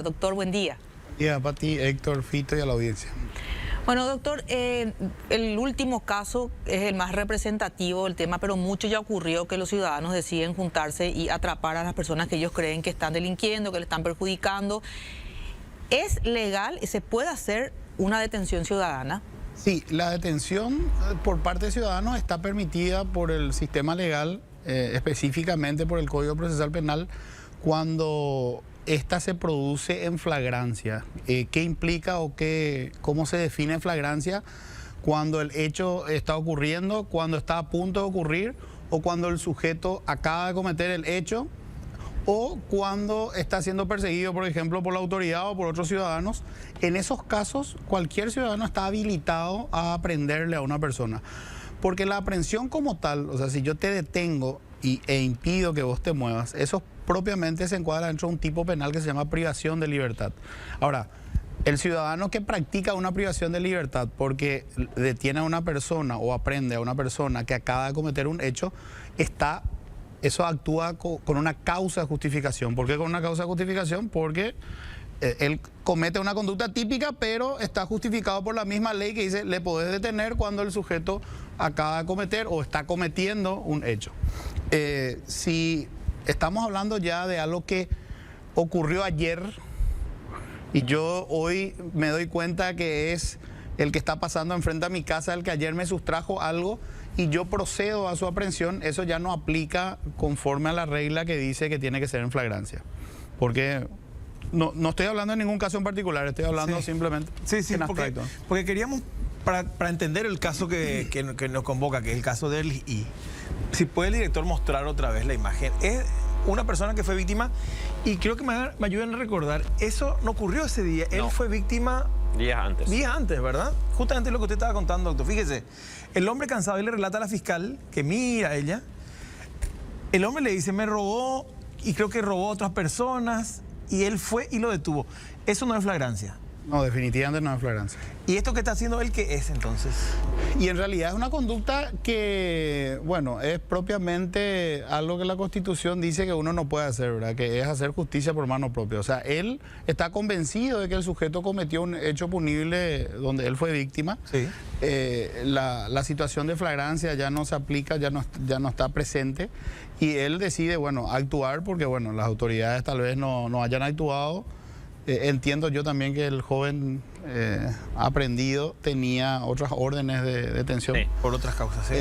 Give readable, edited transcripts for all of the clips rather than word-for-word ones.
Doctor, buen día. Ya, para ti, Héctor, Fito y a la audiencia. Bueno, doctor, el último caso es el más representativo del tema, pero mucho ya ocurrió que los ciudadanos deciden juntarse y atrapar a las personas que ellos creen que están delinquiendo, que le están perjudicando. ¿Es legal y se puede hacer una detención ciudadana? Sí, la detención por parte de ciudadanos está permitida por el sistema legal, específicamente por el Código Procesal Penal, cuando esta se produce en flagrancia. ¿Qué implica o cómo se define flagrancia? Cuando el hecho está ocurriendo, cuando está a punto de ocurrir o cuando el sujeto acaba de cometer el hecho o cuando está siendo perseguido, por ejemplo, por la autoridad o por otros ciudadanos. En esos casos, cualquier ciudadano está habilitado a aprehenderle a una persona. Porque la aprehensión como tal, o sea, si yo te detengo e impido que vos te muevas, eso propiamente se encuadra dentro de un tipo penal que se llama privación de libertad. Ahora, el ciudadano que practica una privación de libertad porque detiene a una persona o aprehende a una persona que acaba de cometer un hecho, eso actúa con una causa de justificación. ¿Por qué con una causa de justificación? Porque él comete una conducta típica, pero está justificado por la misma ley que dice le podés detener cuando el sujeto acaba de cometer o está cometiendo un hecho. Si estamos hablando ya de algo que ocurrió ayer y yo hoy me doy cuenta que es el que está pasando enfrente a mi casa, el que ayer me sustrajo algo y yo procedo a su aprehensión, eso ya no aplica conforme a la regla que dice que tiene que ser en flagrancia. Porque no estoy hablando de ningún caso en particular, estoy hablando simplemente en abstracto. Porque queríamos, para entender el caso que nos convoca, que es el caso de él, y si puede el director mostrar otra vez la imagen. Es una persona que fue víctima y creo que me ayuden a recordar, eso no ocurrió ese día, él fue víctima días antes. Días antes, ¿verdad? Justamente lo que usted estaba contando, doctor. Fíjese, el hombre cansado, él le relata a la fiscal que mira a ella, el hombre le dice, me robó y creo que robó a otras personas y él fue y lo detuvo. Eso no es flagrancia. No, definitivamente no es flagrancia. ¿Y esto que está haciendo él qué es entonces? Y en realidad es una conducta que, bueno, es propiamente algo que la Constitución dice que uno no puede hacer, ¿verdad? Que es hacer justicia por mano propia. O sea, él está convencido de que el sujeto cometió un hecho punible donde él fue víctima. Sí. La situación de flagrancia ya no se aplica, ya no está presente. Y él decide, bueno, actuar porque, bueno, las autoridades tal vez no hayan actuado. Entiendo yo también que el joven aprendido tenía otras órdenes de detención. Sí, por otras causas, sí.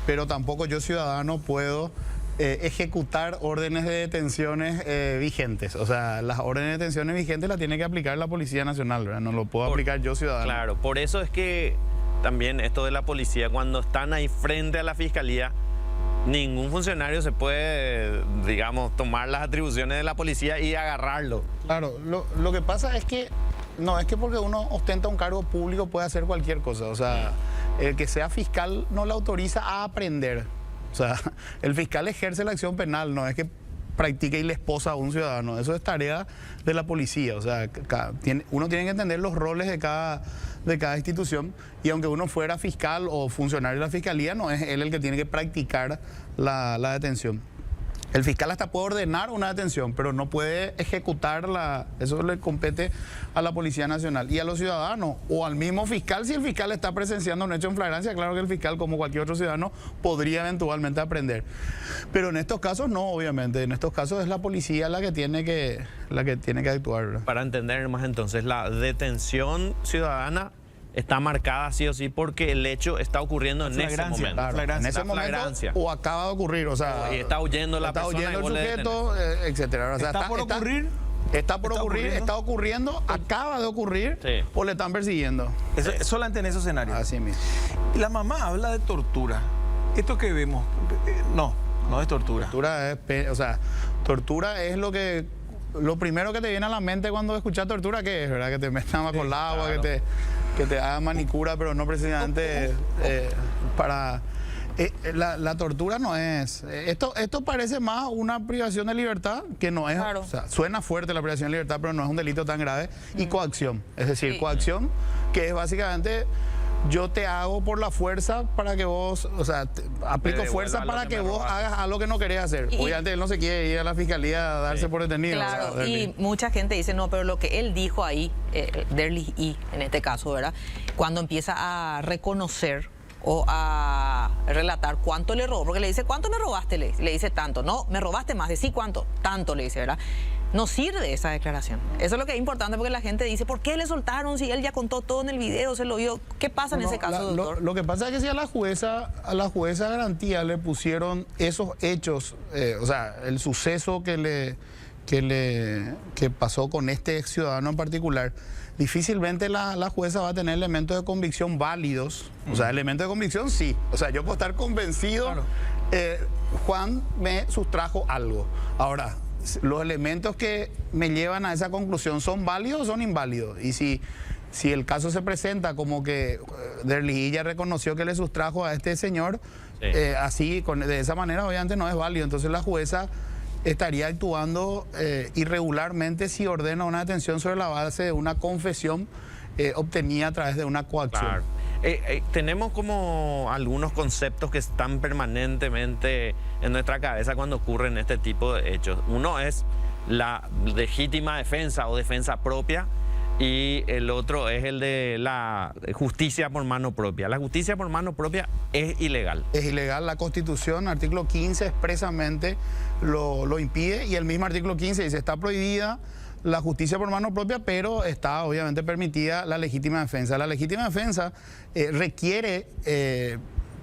Pero tampoco yo, ciudadano, puedo ejecutar órdenes de detenciones vigentes. O sea, las órdenes de detenciones vigentes las tiene que aplicar la Policía Nacional, ¿verdad? No lo puedo aplicar yo, ciudadano. Claro, por eso es que también esto de la policía, cuando están ahí frente a la fiscalía, ningún funcionario se puede, digamos, tomar las atribuciones de la policía y agarrarlo. Claro, lo que pasa es que no es que porque uno ostenta un cargo público puede hacer cualquier cosa. O sea, el que sea fiscal no le autoriza a aprender. O sea, el fiscal ejerce la acción penal, no es que practique y le esposa a un ciudadano. Eso es tarea de la policía. O sea, uno tiene que entender los roles de cada institución, y aunque uno fuera fiscal o funcionario de la fiscalía, no es él el que tiene que practicar la detención. El fiscal hasta puede ordenar una detención, pero no puede ejecutarla. Eso le compete a la Policía Nacional y a los ciudadanos, o al mismo fiscal. Si el fiscal está presenciando un hecho en flagrancia, claro que el fiscal, como cualquier otro ciudadano, podría eventualmente aprender. Pero en estos casos no, obviamente. En estos casos es la policía la que tiene que actuar, ¿verdad? Para entender más entonces, la detención ciudadana está marcada sí o sí porque el hecho está ocurriendo en ese momento. Claro, en ese momento o acaba de ocurrir, o sea, y está huyendo la persona, está huyendo el sujeto, etcétera. O sea, ¿Está por ocurrir? Está por ocurrir, está ocurriendo, acaba de ocurrir, sí, o le están persiguiendo. Eso, solamente en esos escenarios. Así mismo. La mamá habla de tortura. Esto que vemos, no es tortura. Tortura es lo primero que te viene a la mente cuando escuchas tortura, ¿qué es? ¿Verdad? Que te metan con el agua, claro, que te hagan manicura, pero no precisamente para... La tortura no es... Esto parece más una privación de libertad, que no es... Claro. O sea, suena fuerte la privación de libertad, pero no es un delito tan grave. Y coacción. Es decir, coacción, que es básicamente yo te hago por la fuerza para que vos, o sea, aplico devuelva fuerza lo para que que me vos robaste. hagas algo que no querés hacer. Obviamente él no se quiere ir a la fiscalía a darse por detenido. Claro, o sea, y mucha gente dice, no, pero lo que él dijo ahí, Derlis I, en este caso, ¿verdad? Cuando empieza a reconocer o a relatar cuánto le robó, porque le dice, ¿cuánto me robaste? Le dice tanto. No, me robaste más, decí cuánto, tanto, le dice, ¿verdad? No sirve esa declaración. Eso es lo que es importante, porque la gente dice, ¿por qué le soltaron si él ya contó todo en el video, se lo vio? ¿Qué pasa en ese caso, doctor? Lo que pasa es que si a la jueza de garantía le pusieron esos hechos, o sea, el suceso que pasó con este ex ciudadano en particular, difícilmente la jueza va a tener elementos de convicción válidos. O sea, elementos de convicción sí. O sea, yo puedo estar convencido, Claro. Juan me sustrajo algo. Ahora, los elementos que me llevan a esa conclusión son válidos o son inválidos. Y si el caso se presenta como que Derlis I ya reconoció que le sustrajo a este señor, Sí. así, de esa manera, obviamente no es válido. Entonces la jueza estaría actuando irregularmente si ordena una detención sobre la base de una confesión obtenida a través de una coacción. Claro. Tenemos como algunos conceptos que están permanentemente en nuestra cabeza cuando ocurren este tipo de hechos. Uno es la legítima defensa o defensa propia, y el otro es el de la justicia por mano propia. La justicia por mano propia es ilegal. Es ilegal. La Constitución, artículo 15, expresamente lo impide, y el mismo artículo 15 dice, está prohibida la justicia por mano propia, pero está obviamente permitida la legítima defensa. La legítima defensa requiere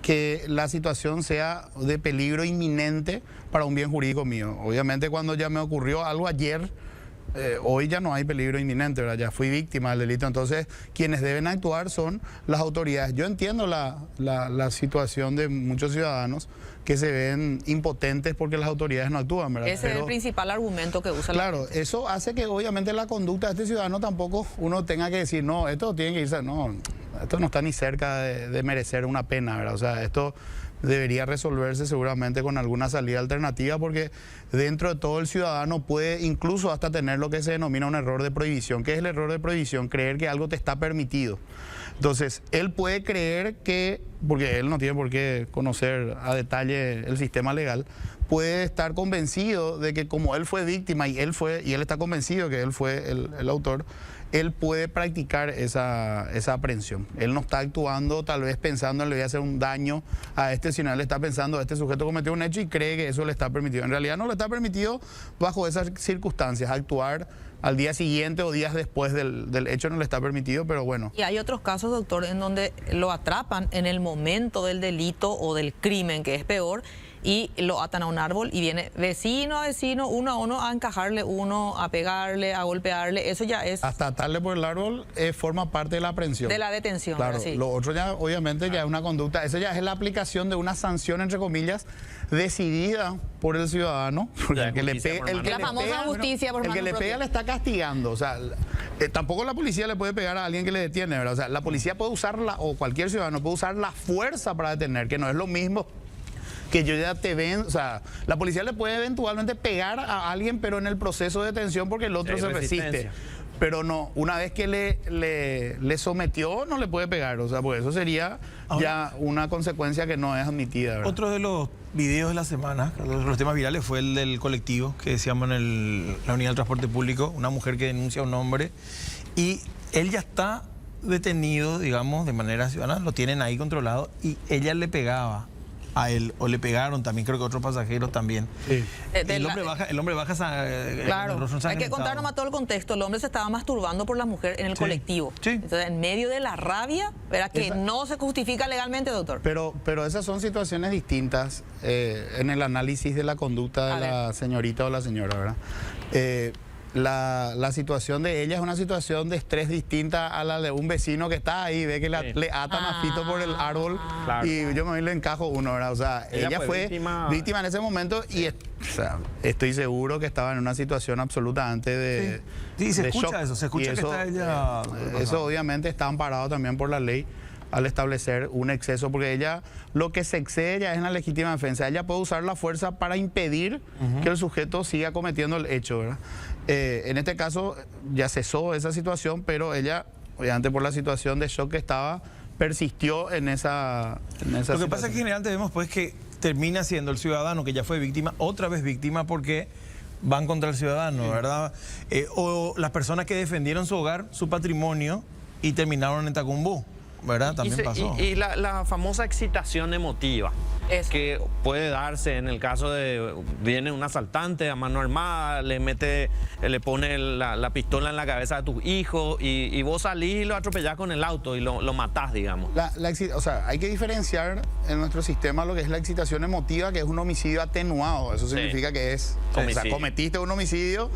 que la situación sea de peligro inminente para un bien jurídico mío. Obviamente cuando ya me ocurrió algo ayer, hoy ya no hay peligro inminente, ¿verdad? Ya fui víctima del delito. Entonces quienes deben actuar son las autoridades. Yo entiendo la situación de muchos ciudadanos que se ven impotentes porque las autoridades no actúan, ¿verdad? Ese es el principal argumento que usa la Claro, gente. eso hace que obviamente la conducta de este ciudadano tampoco uno tenga que decir, no, esto tiene que irse, no, esto no está ni cerca de merecer una pena, ¿verdad? O sea, esto debería resolverse seguramente con alguna salida alternativa, porque dentro de todo el ciudadano puede incluso hasta tener lo que se denomina un error de prohibición. ¿Qué es el error de prohibición? Creer que algo te está permitido. Entonces, él puede creer que, porque él no tiene por qué conocer a detalle el sistema legal, puede estar convencido de que como él fue víctima y él está convencido que él fue el autor, él puede practicar esa aprehensión. Él no está actuando tal vez pensando en le voy a hacer un daño a este, sino él está pensando, este sujeto cometió un hecho y cree que eso le está permitido. En realidad no le está permitido bajo esas circunstancias. Actuar al día siguiente o días después del hecho no le está permitido, pero bueno. Y hay otros casos, doctor, en donde lo atrapan en el momento del delito o del crimen, que es peor, y lo atan a un árbol y viene vecino a vecino, uno a uno, a encajarle uno, a pegarle, a golpearle. Eso ya es Hasta atarle por el árbol forma parte de la aprehensión. de la detención. Claro, ¿verdad? Sí. lo otro ya obviamente ya es una conducta, eso ya es la aplicación de una sanción, entre comillas, decidida por el ciudadano, porque Ya, el que le justicia pega, por el mano que La le famosa pega, justicia por el que mano le propia. pega le está castigando, o sea, tampoco la policía le puede pegar a alguien que le detiene, ¿verdad? O sea, la policía puede usarla, o cualquier ciudadano puede usar la fuerza para detener, que no es lo mismo que yo ya te ven, o sea, la policía le puede eventualmente pegar a alguien, pero en el proceso de detención porque el otro Hay se resiste. resistencia. Pero no, una vez que le sometió, no le puede pegar, o sea, pues eso sería ya una consecuencia que no es admitida, ¿verdad? Otro de los videos de la semana, los temas virales, fue el del colectivo que decíamos en la unidad del transporte público, una mujer que denuncia a un hombre y él ya está detenido, digamos, de manera ciudadana, lo tienen ahí controlado y ella le pegaba a él, o le pegaron también, creo que otros pasajeros también. Sí. El hombre baja el rostro Claro, hay que ensangrentado. contar nomás todo el contexto. El hombre se estaba masturbando por la mujer en el Sí, colectivo. sí. Entonces, en medio de la rabia, ¿verdad? Que Esa- no se justifica legalmente, doctor. Pero esas son situaciones distintas en el análisis de la conducta de A ver. la señorita o la señora, ¿verdad? La situación de ella es una situación de estrés distinta a la de un vecino que está ahí, ve que Sí. le atan a Fito por el árbol Claro. y yo me voy y le encajo uno, ¿verdad? O sea, ella fue víctima en ese momento y o sea, estoy seguro que estaba en una situación absolutamente de Sí, se de escucha shock. eso, se escucha Y que está ella... eso obviamente está amparado también por la ley al establecer un exceso, porque ella, lo que se excede ya es en la legítima defensa. Ella puede usar la fuerza para impedir que el sujeto siga cometiendo el hecho, ¿verdad? En este caso ya cesó esa situación, pero ella, obviamente por la situación de shock que estaba, persistió en esa Lo que pasa es situación. que generalmente vemos pues que termina siendo el ciudadano que ya fue víctima, otra vez víctima porque van contra el ciudadano, ¿verdad? O las personas que defendieron su hogar, su patrimonio y terminaron en Tacumbú, ¿verdad? También pasó. Y la famosa excitación emotiva. Eso. Que puede darse en el caso de viene un asaltante a mano armada, le pone la pistola en la cabeza de tu hijo y vos salís y lo atropellás con el auto y lo matás, digamos. O sea, hay que diferenciar en nuestro sistema lo que es la excitación emotiva, que es un homicidio atenuado. Eso significa que es, o sea, cometiste un homicidio,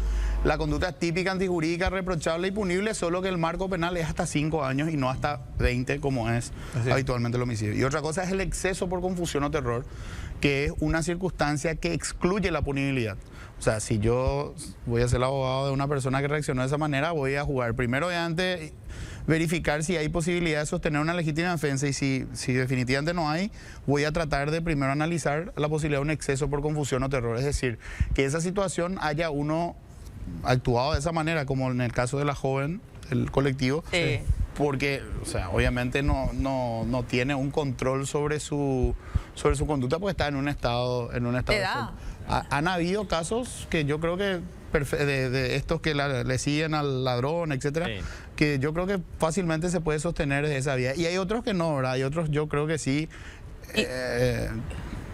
la conducta es típica, antijurídica, reprochable y punible, solo que el marco penal es hasta 5 años y no hasta 20 como es habitualmente el homicidio. Y otra cosa es el exceso por confusión o terror, que es una circunstancia que excluye la punibilidad. O sea, si yo voy a ser el abogado de una persona que reaccionó de esa manera, voy a jugar primero y antes verificar si hay posibilidad de sostener una legítima defensa y si definitivamente no hay, voy a tratar de primero analizar la posibilidad de un exceso por confusión o terror. Es decir, que esa situación haya uno actuado de esa manera, como en el caso de la joven, el colectivo, porque, o sea, obviamente no tiene un control sobre su conducta porque está en un estado de han habido casos que yo creo que de estos que le siguen al ladrón, etcétera, que yo creo que fácilmente se puede sostener de esa vía. Y hay otros que no, ¿verdad? Hay otros yo creo que sí.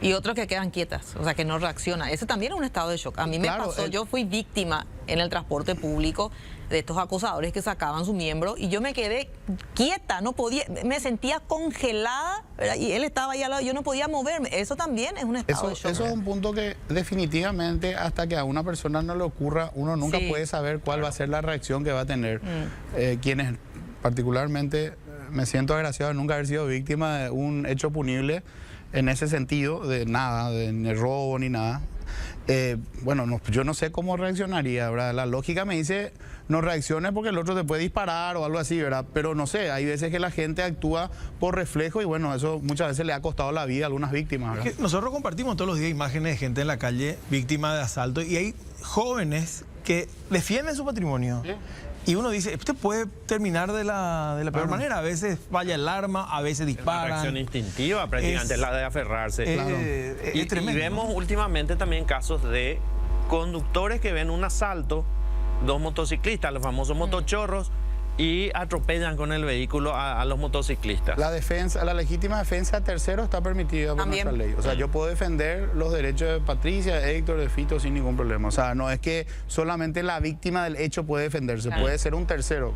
Y otros que quedan quietas, o sea, que no reaccionan. Ese también es un estado de shock. A mí me pasó, yo fui víctima en el transporte público de estos acosadores que sacaban su miembro y yo me quedé quieta, no podía, me sentía congelada, ¿verdad? Y él estaba ahí al lado, yo no podía moverme. Eso también es un estado de shock. Eso es un punto que definitivamente hasta que a una persona no le ocurra, uno nunca puede saber cuál va a ser la reacción que va a tener. Quienes particularmente me siento agraciado de nunca haber sido víctima de un hecho punible en ese sentido, de nada, ni robo ni nada. Bueno, yo no sé cómo reaccionaría, ¿verdad? La lógica me dice no reacciones porque el otro te puede disparar o algo así, ¿verdad? Pero no sé, hay veces que la gente actúa por reflejo y bueno, eso muchas veces le ha costado la vida a algunas víctimas, ¿verdad? Es que nosotros compartimos todos los días imágenes de gente en la calle víctima de asalto y hay jóvenes que defienden su patrimonio. Y uno dice, usted puede terminar de la peor manera. A veces falla el arma, a veces disparan. Una reacción instintiva prácticamente, es la de aferrarse. Es tremendo. Y vemos últimamente también casos de conductores que ven un asalto, dos motociclistas, los famosos motochorros, y atropellan con el vehículo a los motociclistas. La legítima defensa de tercero está permitida por nuestra ley. O sea, yo puedo defender los derechos de Patricia, de Héctor, de Fito sin ningún problema. O sea, no es que solamente la víctima del hecho puede defenderse, puede ser un tercero.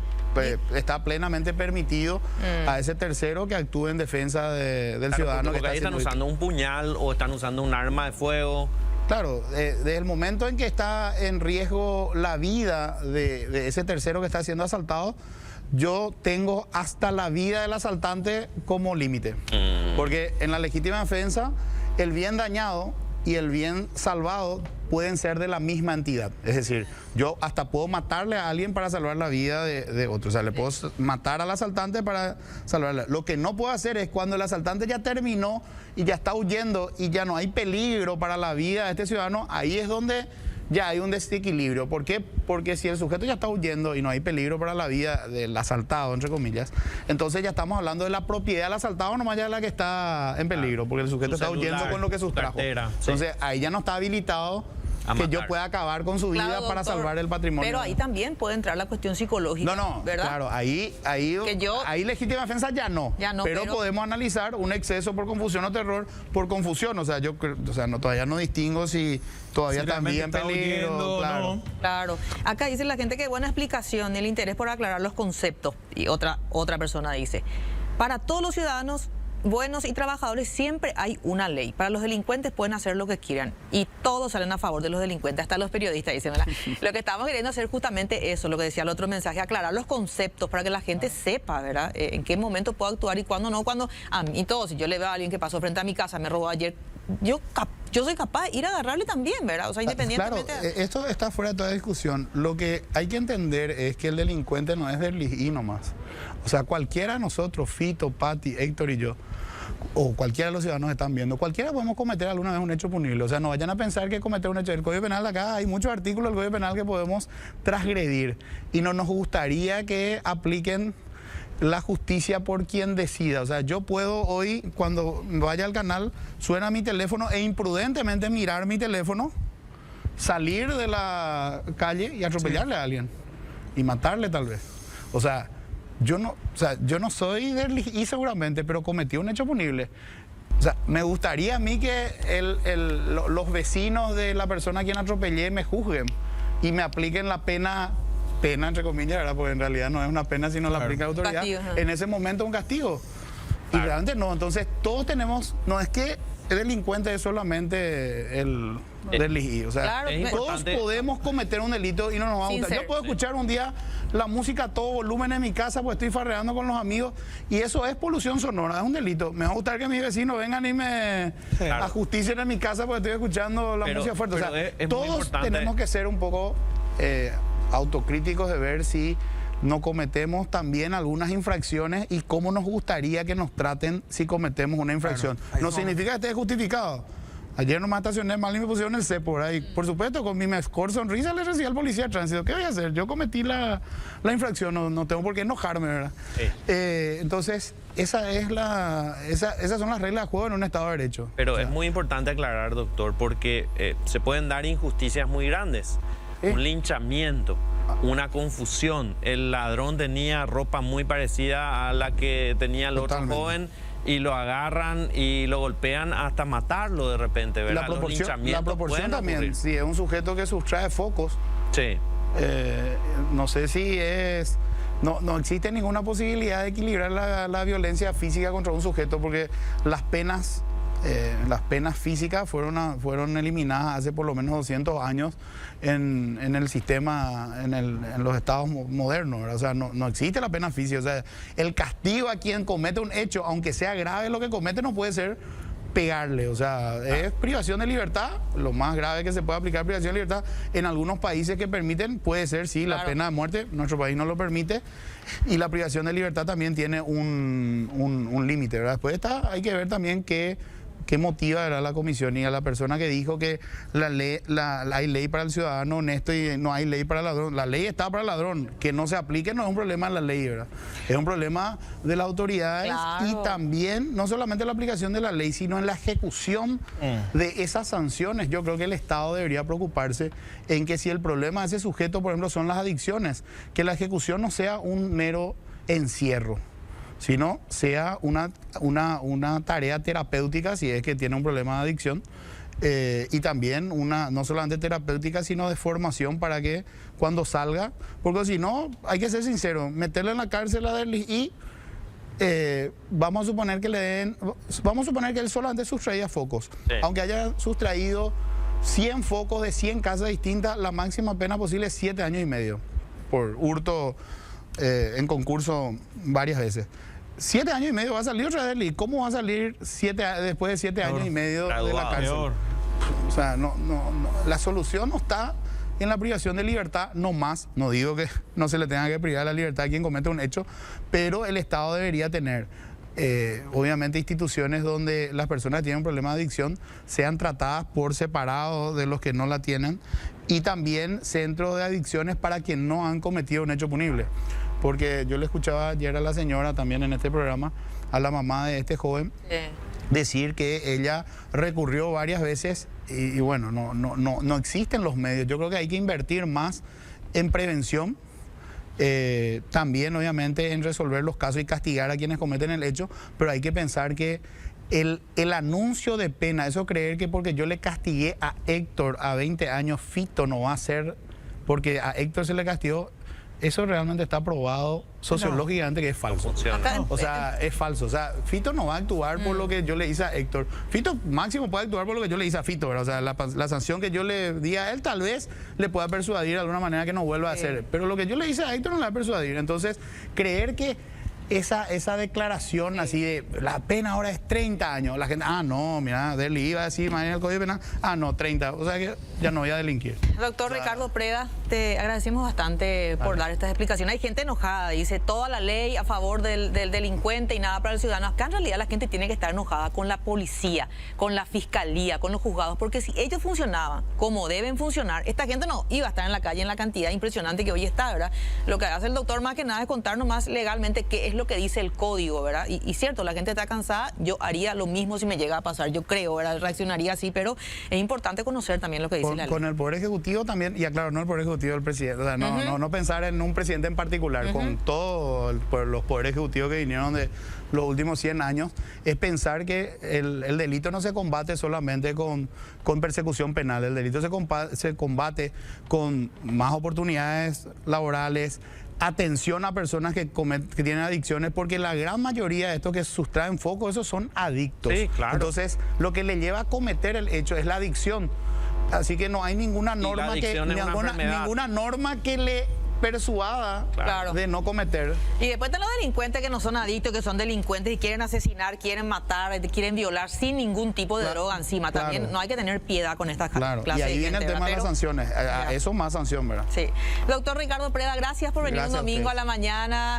Está plenamente permitido a ese tercero que actúe en defensa del ciudadano. Porque ahí están usando un puñal o están usando un arma de fuego. Claro, desde el momento en que está en riesgo la vida de ese tercero que está siendo asaltado, yo tengo hasta la vida del asaltante como límite. Porque en la legítima defensa, el bien dañado y el bien salvado pueden ser de la misma entidad. Es decir, yo hasta puedo matarle a alguien para salvar la vida de otro. O sea, le puedo matar al asaltante para salvarla. Lo que no puedo hacer es cuando el asaltante ya terminó y ya está huyendo y ya no hay peligro para la vida de este ciudadano, ahí es donde ya hay un desequilibrio. ¿Por qué? Porque si el sujeto ya está huyendo y no hay peligro para la vida del asaltado, entre comillas, entonces ya estamos hablando de la propiedad del asaltado, nomás ya la que está en peligro, porque el sujeto está huyendo con lo que sustrajo. Entonces ahí ya no está habilitado que yo pueda acabar con su vida para salvar el patrimonio. Pero ahí también puede entrar la cuestión psicológica. ¿verdad? Claro, ahí legítima defensa ya no. Pero podemos analizar un exceso por confusión o terror por confusión. O sea, todavía no distingo si todavía está en peligro. Claro. Acá dice la gente que buena explicación y el interés por aclarar los conceptos. Y otra persona dice, para todos los ciudadanos buenos y trabajadores siempre hay una ley. Para los delincuentes pueden hacer lo que quieran y todos salen a favor de los delincuentes, hasta los periodistas dicen, ¿verdad? Lo que estamos queriendo hacer justamente eso, lo que decía el otro mensaje, aclarar los conceptos para que la gente sepa, ¿verdad? En qué momento puedo actuar y cuándo no, cuando a mí todo, si yo le veo a alguien que pasó frente a mi casa, me robó ayer, yo soy capaz de ir a agarrarle también, ¿verdad? O sea, independientemente... Claro, esto está fuera de toda discusión. Lo que hay que entender es que el delincuente no es del I nomás. O sea, cualquiera de nosotros, Fito, Pati, Héctor y yo, o cualquiera de los ciudadanos que están viendo, cualquiera podemos cometer alguna vez un hecho punible. O sea, no vayan a pensar que cometer un hecho. El Código Penal acá hay muchos artículos del Código Penal que podemos transgredir y no nos gustaría que apliquen la justicia por quien decida. O sea, yo puedo hoy, cuando vaya al canal, suena mi teléfono e imprudentemente mirar mi teléfono, salir de la calle y atropellarle a alguien y matarle tal vez. O sea, yo no soy del y seguramente, pero cometí un hecho punible. O sea, me gustaría a mí que los vecinos de la persona a quien atropellé me juzguen y me apliquen la pena entre comillas, ¿verdad? Porque en realidad no es una pena, sino la aplica la autoridad. Castigo, en ese momento un castigo. Y realmente no. Entonces, todos tenemos, no es que el delincuente es solamente el del o sea, Claro, todos podemos cometer un delito y no nos va a Sin gustar. ser, Yo puedo escuchar un día la música a todo volumen en mi casa, pues estoy farreando con los amigos y eso es polución sonora, es un delito. Me va a gustar que mis vecinos vengan y me ajusticien en mi casa porque estoy escuchando la música fuerte. O sea, es todos tenemos que ser un poco autocríticos de ver si no cometemos también algunas infracciones y cómo nos gustaría que nos traten si cometemos una infracción. No significa que esté justificado. Ayer nomás estacioné mal y me pusieron el cepo por ahí. Por supuesto, con mi mejor sonrisa le recibí al policía de tránsito. ¿Qué voy a hacer? Yo cometí la infracción, no tengo por qué enojarme, ¿verdad? Entonces, esas son las reglas de juego en un Estado de Derecho. Pero es muy importante aclarar, doctor, porque se pueden dar injusticias muy grandes. Un linchamiento, una confusión. El ladrón tenía ropa muy parecida a la que tenía el otro joven y lo agarran y lo golpean hasta matarlo de repente, ¿verdad? La proporción también, ocurrir. Si es un sujeto que sustrae focos, sí. No sé si es... No existe ninguna posibilidad de equilibrar la violencia física contra un sujeto porque las penas físicas fueron eliminadas hace por lo menos 200 años en el sistema, en los estados modernos, ¿verdad? O sea, no existe la pena física. O sea, el castigo a quien comete un hecho, aunque sea grave lo que comete, no puede ser pegarle. O sea, es privación de libertad. Lo más grave que se puede aplicar privación de libertad en algunos países que permiten, puede ser, sí, la pena de muerte. Nuestro país no lo permite. Y la privación de libertad también tiene un límite, ¿verdad? Después hay que ver también qué motiva, ¿verdad?, la comisión y a la persona que dijo que hay ley para el ciudadano honesto y no hay ley para el ladrón. La ley está para el ladrón. Que no se aplique no es un problema de la ley, ¿verdad? Es un problema de las autoridades y también, no solamente la aplicación de la ley, sino en la ejecución de esas sanciones. Yo creo que el Estado debería preocuparse en que si el problema de ese sujeto, por ejemplo, son las adicciones, que la ejecución no sea un mero encierro, sino sea una tarea terapéutica si es que tiene un problema de adicción y también no solamente terapéutica sino de formación para que cuando salga, porque si no, hay que ser sincero, meterle en la cárcel a Derlis y vamos a suponer que él solamente sustraía focos, aunque haya sustraído 100 focos de 100 casas distintas, la máxima pena posible es 7 años y medio por hurto en concurso varias veces. 7 años y medio va a salir otra vez. ¿Y cómo va a salir después de 7 años y medio de la cárcel? O sea, la solución no está en la privación de libertad, no más. No digo que no se le tenga que privar la libertad a quien comete un hecho, pero el Estado debería tener, obviamente, instituciones donde las personas que tienen un problema de adicción sean tratadas por separado de los que no la tienen y también centros de adicciones para quienes no han cometido un hecho punible. Porque yo le escuchaba ayer a la señora también en este programa, a la mamá de este joven, decir que ella recurrió varias veces y bueno, no existen los medios. Yo creo que hay que invertir más en prevención, también obviamente en resolver los casos y castigar a quienes cometen el hecho, pero hay que pensar que el anuncio de pena, eso creer que porque yo le castigué a Héctor a 20 años, Fito no va a ser, porque a Héctor se le castigó. Eso realmente está probado sociológicamente que es falso. O sea, es falso. O sea, Fito no va a actuar por lo que yo le hice a Héctor. Fito máximo puede actuar por lo que yo le hice a Fito, ¿verdad? O sea, la sanción que yo le di a él tal vez le pueda persuadir de alguna manera que no vuelva a hacer. Pero lo que yo le hice a Héctor no le va a persuadir. Entonces, creer que esa declaración así de la pena ahora es 30 años, la gente, no, mira, Derlis iba a decir mañana el Código Penal, no, 30. O sea que ya no voy a delinquir. Doctor Ricardo Preda, te agradecemos bastante por dar estas explicaciones. Hay gente enojada, dice toda la ley a favor del delincuente y nada para el ciudadano. Acá en realidad la gente tiene que estar enojada con la policía, con la fiscalía, con los juzgados, porque si ellos funcionaban como deben funcionar, esta gente no iba a estar en la calle en la cantidad impresionante que hoy está, ¿verdad? Lo que hace el doctor más que nada es contarnos más legalmente qué es lo que dice el código, ¿verdad? Y cierto, la gente está cansada, yo haría lo mismo si me llega a pasar, yo creo, ¿verdad? Reaccionaría así, pero es importante conocer también lo que dice la ley. Con el Poder Ejecutivo también, y aclaro, no el Poder Ejecutivo del presidente, o sea, no pensar en un presidente en particular, con todos los poderes ejecutivos que vinieron de los últimos 100 años, es pensar que el delito no se combate solamente con persecución penal, el delito se combate con más oportunidades laborales, atención a personas que tienen adicciones, porque la gran mayoría de estos que sustraen foco, esos son adictos. Sí, claro. Entonces, lo que le lleva a cometer el hecho es la adicción. Así que no hay ninguna norma ninguna norma que le persuada de no cometer. Y después están los delincuentes que no son adictos, que son delincuentes y quieren asesinar, quieren matar, quieren violar sin ningún tipo de droga encima. También no hay que tener piedad con estas clases. Y ahí de viene gente, el tema de las sanciones. A eso más sanción, ¿verdad? Sí. Doctor Ricardo Preda, gracias por venir un domingo a la mañana.